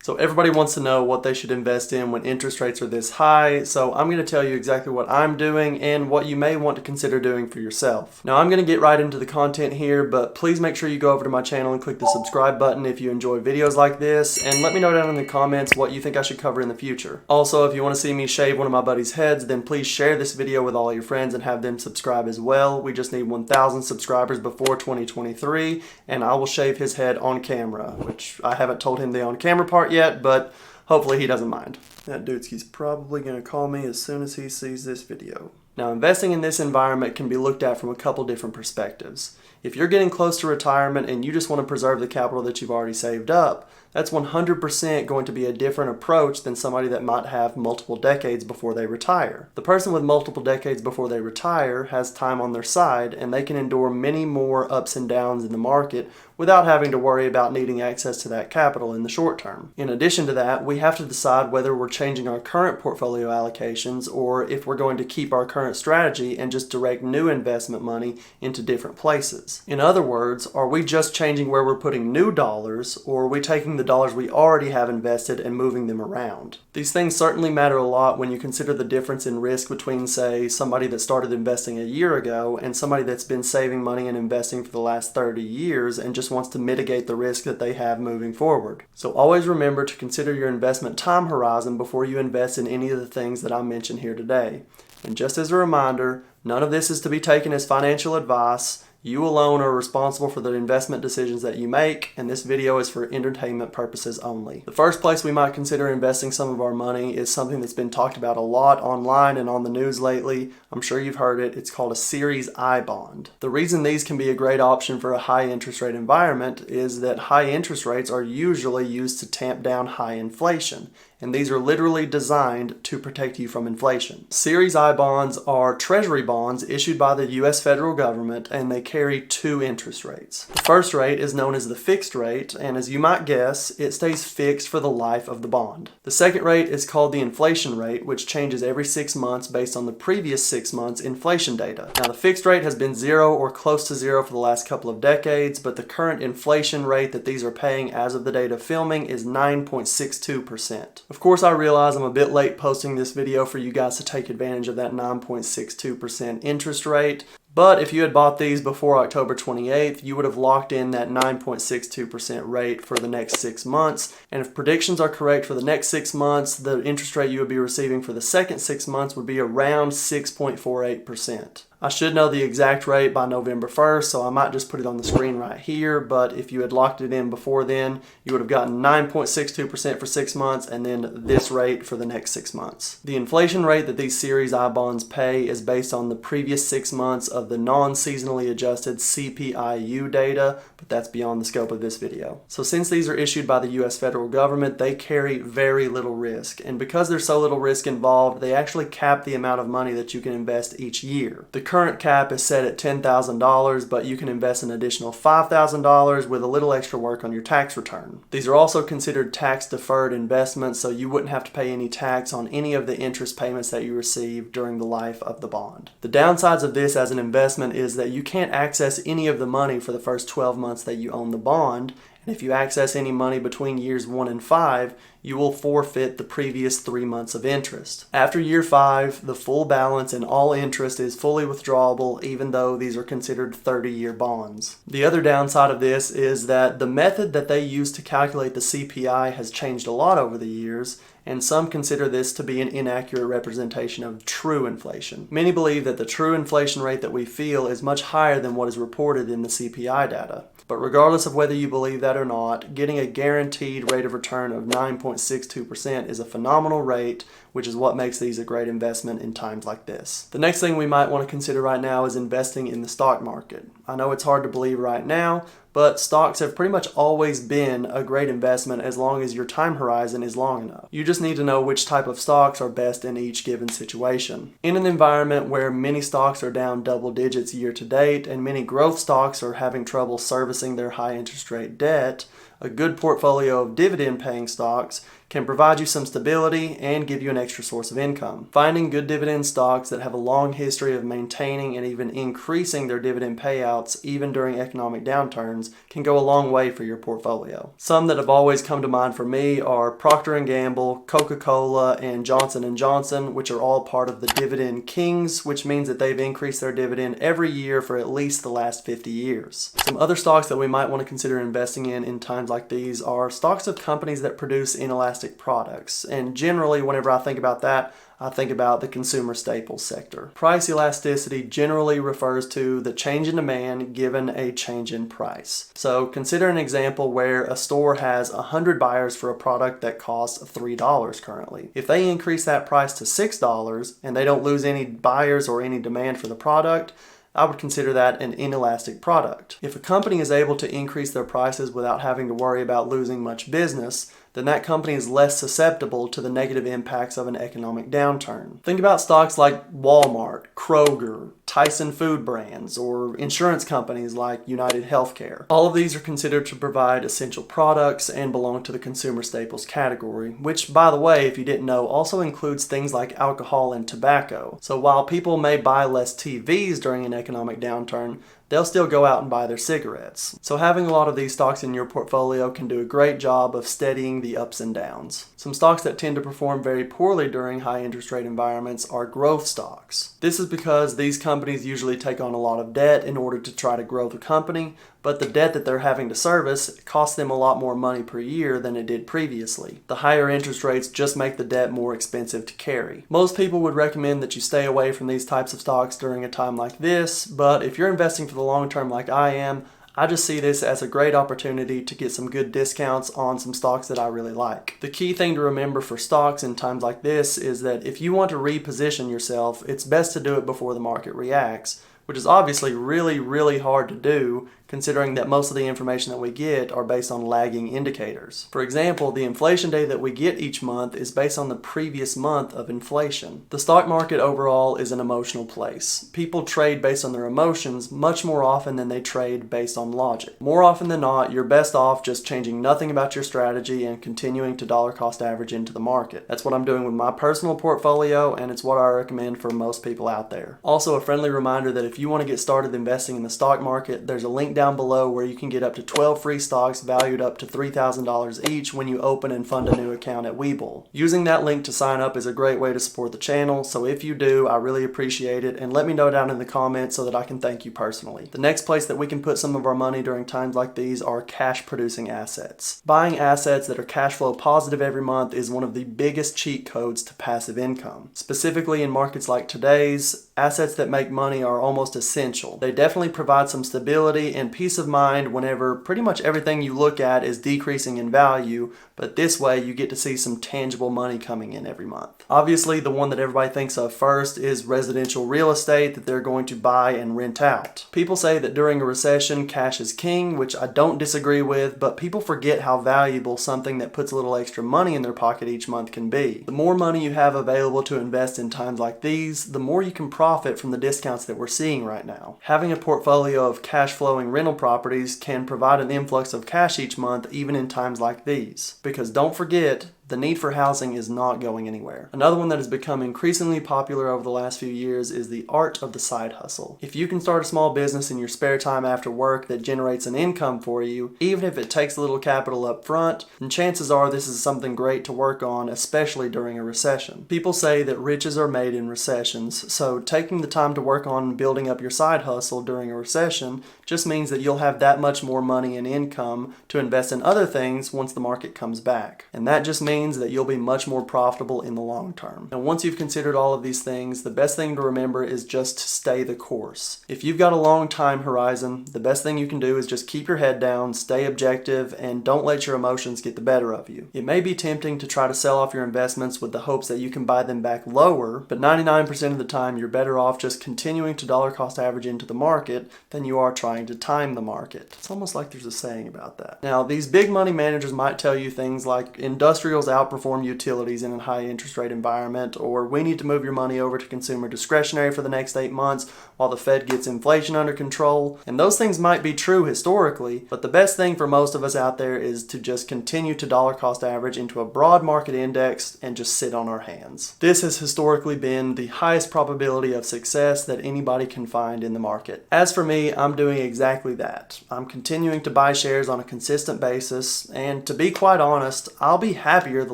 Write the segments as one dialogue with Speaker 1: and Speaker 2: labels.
Speaker 1: So everybody wants to know what they should invest in when interest rates are this high, so I'm going to tell you exactly what I'm doing and what you may want to consider doing for yourself. Now I'm going to get right into the content here, but please make sure you go over to my channel and click the subscribe button if you enjoy videos like this, and let me know down in the comments what you think I should cover in the future. Also, if you want to see me shave one of my buddies' heads, then please share this video with all your friends and have them subscribe as well. We just need 1,000 subscribers before 2023, and I will shave his head on camera, which I haven't told him the on camera part yet, but hopefully he doesn't mind. That Dudesky's probably going to call me as soon as he sees this video. Now, investing in this environment can be looked at from a couple different perspectives. If you're getting close to retirement and you just want to preserve the capital that you've already saved up, that's 100% going to be a different approach than somebody that might have multiple decades before they retire. The person with multiple decades before they retire has time on their side, and they can endure many more ups and downs in the market without having to worry about needing access to that capital in the short term. In addition to that, we have to decide whether we're changing our current portfolio allocations or if we're going to keep our current strategy and just direct new investment money into different places. In other words, are we just changing where we're putting new dollars, or are we taking the dollars we already have invested and moving them around? These things certainly matter a lot when you consider the difference in risk between, say, somebody that started investing a year ago and somebody that's been saving money and investing for the last 30 years and just wants to mitigate the risk that they have moving forward. So always remember to consider your investment time horizon before you invest in any of the things that I mentioned here today. And just as a reminder, none of this is to be taken as financial advice. You alone are responsible for the investment decisions that you make, and this video is for entertainment purposes only. The first place we might consider investing some of our money is something that's been talked about a lot online and on the news lately. I'm sure you've heard it. It's called a Series I bond. The reason these can be a great option for a high interest rate environment is that high interest rates are usually used to tamp down high inflation, and these are literally designed to protect you from inflation. Series I bonds are treasury bonds issued by the US federal government, and they carry two interest rates. The first rate is known as the fixed rate, and as you might guess, it stays fixed for the life of the bond. The second rate is called the inflation rate, which changes every 6 months based on the previous 6 months inflation data. Now, the fixed rate has been 0 or close to 0 for the last couple of decades, but the current inflation rate that these are paying as of the date of filming is 9.62%. Of course, I realize I'm a bit late posting this video for you guys to take advantage of that 9.62% interest rate, but if you had bought these before October 28th, you would have locked in that 9.62% rate for the next 6 months, and if predictions are correct for the next 6 months, the interest rate you would be receiving for the second 6 months would be around 6.48%. I should know the exact rate by November 1st, so I might just put it on the screen right here, but if you had locked it in before then, you would have gotten 9.62% for 6 months and then this rate for the next 6 months. The inflation rate that these Series I bonds pay is based on the previous 6 months of the non-seasonally adjusted CPI-U data, but that's beyond the scope of this video. So since these are issued by the US federal government, they carry very little risk, and because there's so little risk involved, they actually cap the amount of money that you can invest each year. The current cap is set at $10,000, but you can invest an additional $5,000 with a little extra work on your tax return. These are also considered tax-deferred investments, so you wouldn't have to pay any tax on any of the interest payments that you receive during the life of the bond. The downsides of this as an investment is that you can't access any of the money for the first 12 months that you own the bond, and if you access any money between years 1 and 5, you will forfeit the previous 3 months of interest. After year 5, the full balance and all interest is fully withdrawable, even though these are considered 30-year bonds. The other downside of this is that the method that they use to calculate the CPI has changed a lot over the years, and some consider this to be an inaccurate representation of true inflation. Many believe that the true inflation rate that we feel is much higher than what is reported in the CPI data. But regardless of whether you believe that or not, getting a guaranteed rate of return of 9.62% is a phenomenal rate, which is what makes these a great investment in times like this. The next thing we might want to consider right now is investing in the stock market. I know it's hard to believe right now, but stocks have pretty much always been a great investment as long as your time horizon is long enough. You just need to know which type of stocks are best in each given situation. In an environment where many stocks are down double digits year to date and many growth stocks are having trouble servicing their high interest rate debt, a good portfolio of dividend-paying stocks can provide you some stability and give you an extra source of income. Finding good dividend stocks that have a long history of maintaining and even increasing their dividend payouts even during economic downturns can go a long way for your portfolio. Some that have always come to mind for me are Procter & Gamble, Coca-Cola, and Johnson & Johnson, which are all part of the Dividend Kings, which means that they've increased their dividend every year for at least the last 50 years. Some other stocks that we might want to consider investing in times like these are stocks of companies that produce inelastic products. And generally, whenever I think about that, I think about the consumer staples sector. Price elasticity generally refers to the change in demand given a change in price. So consider an example where a store has 100 buyers for a product that costs $3 currently. If they increase that price to $6 and they don't lose any buyers or any demand for the product, I would consider that an inelastic product. If a company is able to increase their prices without having to worry about losing much business, then that company is less susceptible to the negative impacts of an economic downturn. Think about stocks like Walmart, Kroger, Tyson Food Brands, or insurance companies like United Healthcare. All of these are considered to provide essential products and belong to the consumer staples category, which, by the way, if you didn't know, also includes things like alcohol and tobacco. So while people may buy less TVs during an economic downturn, they'll still go out and buy their cigarettes. So having a lot of these stocks in your portfolio can do a great job of steadying the ups and downs. Some stocks that tend to perform very poorly during high interest rate environments are growth stocks. This is because these companies usually take on a lot of debt in order to try to grow the company, but the debt that they're having to service costs them a lot more money per year than it did previously. The higher interest rates just make the debt more expensive to carry. Most people would recommend that you stay away from these types of stocks during a time like this, but if you're investing for the long term like I am, I just see this as a great opportunity to get some good discounts on some stocks that I really like. The key thing to remember for stocks in times like this is that if you want to reposition yourself, it's best to do it before the market reacts, which is obviously really hard to do considering that most of the information that we get are based on lagging indicators. For example, the inflation data that we get each month is based on the previous month of inflation. The stock market overall is an emotional place. People trade based on their emotions much more often than they trade based on logic. More often than not, you're best off just changing nothing about your strategy and continuing to dollar cost average into the market. That's what I'm doing with my personal portfolio, and it's what I recommend for most people out there. Also, a friendly reminder that if you want to get started investing in the stock market, there's a link down below where you can get up to 12 free stocks valued up to $3,000 each when you open and fund a new account at Webull. Using that link to sign up is a great way to support the channel, so if you do, I really appreciate it, and let me know down in the comments so that I can thank you personally. The next place that we can put some of our money during times like these are cash producing assets. Buying assets that are cash flow positive every month is one of the biggest cheat codes to passive income. Specifically in markets like today's, assets that make money are almost essential. They definitely provide some stability and peace of mind whenever pretty much everything you look at is decreasing in value, but this way you get to see some tangible money coming in every month. Obviously, the one that everybody thinks of first is residential real estate that they're going to buy and rent out. People say that during a recession, cash is king, which I don't disagree with, but people forget how valuable something that puts a little extra money in their pocket each month can be. The more money you have available to invest in times like these, the more you can profit from the discounts that we're seeing right now. Having a portfolio of cash flowing rental properties can provide an influx of cash each month even in times like these. Because don't forget, the need for housing is not going anywhere. Another one that has become increasingly popular over the last few years is the art of the side hustle. If you can start a small business in your spare time after work that generates an income for you, even if it takes a little capital up front, then chances are this is something great to work on, especially during a recession. People say that riches are made in recessions, so taking the time to work on building up your side hustle during a recession just means that you'll have that much more money and income to invest in other things once the market comes back. And that just means that you'll be much more profitable in the long term. And once you've considered all of these things, the best thing to remember is just to stay the course. If you've got a long time horizon, the best thing you can do is just keep your head down, stay objective, and don't let your emotions get the better of you. It may be tempting to try to sell off your investments with the hopes that you can buy them back lower, but 99% of the time you're better off just continuing to dollar cost average into the market than you are trying to time the market. It's almost like there's a saying about that. Now, these big money managers might tell you things like industrials outperform utilities in a high interest rate environment, or we need to move your money over to consumer discretionary for the next 8 months while the Fed gets inflation under control. And those things might be true historically, but the best thing for most of us out there is to just continue to dollar cost average into a broad market index and just sit on our hands. This has historically been the highest probability of success that anybody can find in the market. As for me, I'm doing exactly that. I'm continuing to buy shares on a consistent basis, and to be quite honest, I'll be happier the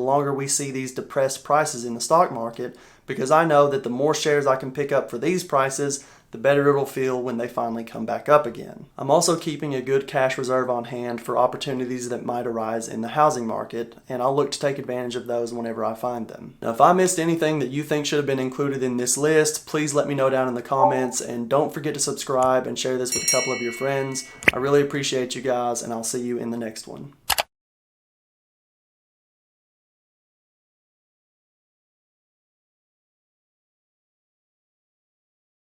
Speaker 1: longer we see these depressed prices in the stock market, because I know that the more shares I can pick up for these prices, the better it'll feel when they finally come back up again. I'm also keeping a good cash reserve on hand for opportunities that might arise in the housing market, and I'll look to take advantage of those whenever I find them. Now, if I missed anything that you think should have been included in this list, please let me know down in the comments, and don't forget to subscribe and share this with a couple of your friends. I really appreciate you guys, and I'll see you in the next one.